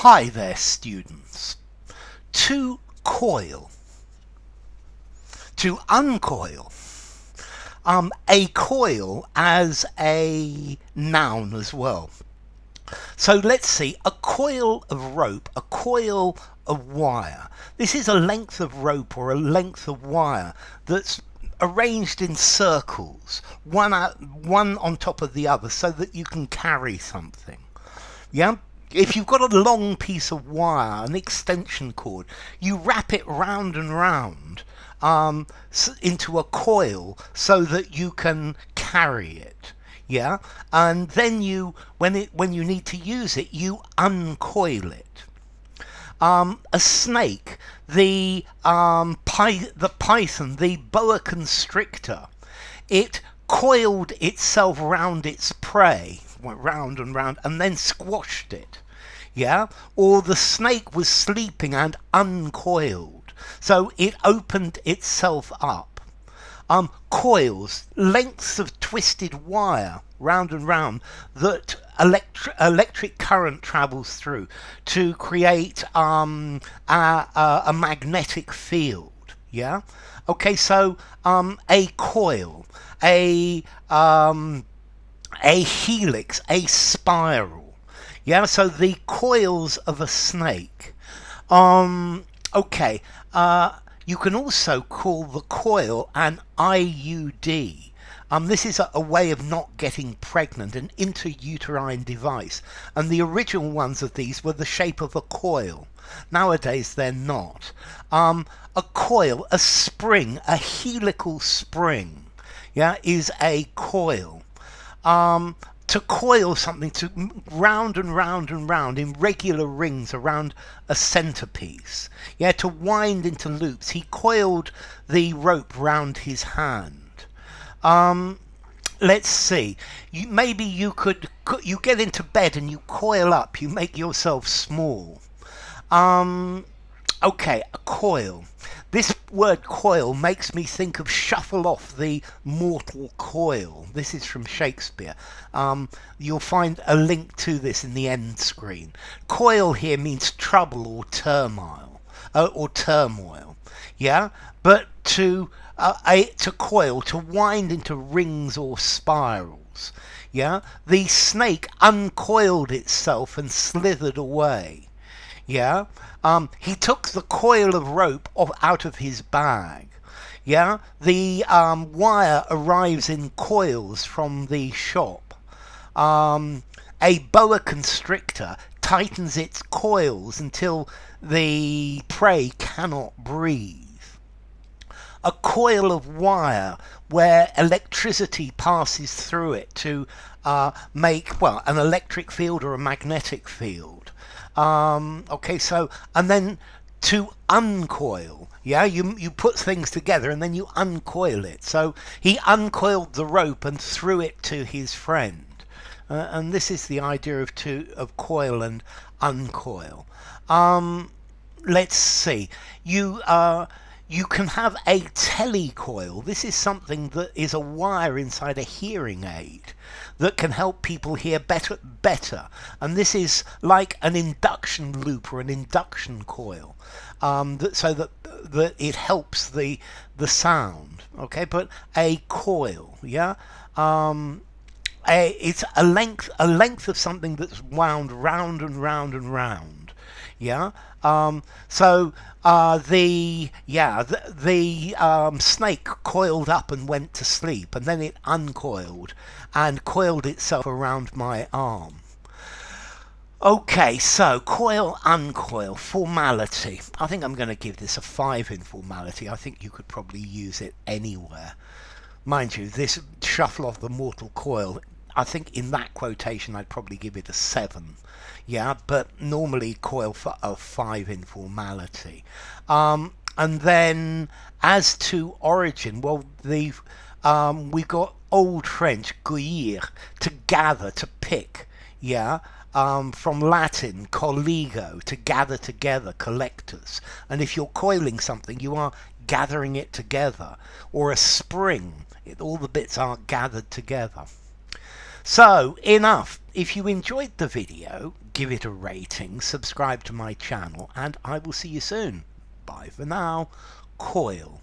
Hi there, students. To coil, to uncoil. A coil as a noun as well. So let's see, a coil of rope, a coil of wire. This is a length of rope or a length of wire that's arranged in circles, one on top of the other, so that you can carry something. Yeah? If you've got a long piece of wire, an extension cord, you wrap it round and round into a coil so that you can carry it. Yeah, and then when you need to use it, you uncoil it. A snake, the python, the boa constrictor, it coiled itself round its prey, went round and round, and then squashed it. Yeah, or the snake was sleeping and uncoiled, so it opened itself up. Coils, lengths of twisted wire, round and round, that electric current travels through to create a magnetic field. Yeah. Okay. So a coil, a helix, a spiral. Yeah. So the coils of a snake. Okay. You can also call the coil an IUD. This is a way of not getting pregnant, an intrauterine device. And the original ones of these were the shape of a coil. Nowadays they're not. A coil, a spring, a helical spring, yeah, is a coil. To coil something, to round and round and round in regular rings around a centerpiece. Yeah, to wind into loops. He coiled the rope round his hand. Let's see. Maybe you get into bed and you coil up. You make yourself small. Okay, a coil. This word coil makes me think of shuffle off the mortal coil. This is from Shakespeare. You'll find a link to this in the end screen. Coil here means trouble or turmoil. Yeah, but to coil, to wind into rings or spirals. Yeah, the snake uncoiled itself and slithered away. Yeah, he took the coil of rope out of his bag. Yeah, the wire arrives in coils from the shop. A boa constrictor tightens its coils until the prey cannot breathe. A coil of wire where electricity passes through it to make, well, an electric field or a magnetic field. Okay, so, and then to uncoil, yeah, you put things together and then you uncoil it. So he uncoiled the rope and threw it to his friend. And this is the idea of coil and uncoil. Let's see. You can have a telecoil. This is something that is a wire inside a hearing aid that can help people hear better. And this is like an induction loop or an induction coil, so that it helps the sound. Okay, but a coil, yeah. It's a length of something that's wound round and round and round. Yeah. So the snake coiled up and went to sleep, and then it uncoiled and coiled itself around my arm. Okay, so coil, uncoil, formality. I think I'm going to give this a 5 in formality. I think you could probably use it anywhere. Mind you, this shuffle off the mortal coil, I think in that quotation I'd probably give it a 7. Yeah, but normally coil for a 5 in formality. And then as to origin, well, we've got Old French cueillir, to gather, to pick. Yeah. From Latin colligo, to gather together, collectors. And if you're coiling something, you are gathering it together. Or a spring, all the bits are gathered together. So, enough. If you enjoyed the video, give it a rating, subscribe to my channel, and I will see you soon. Bye for now. Coil.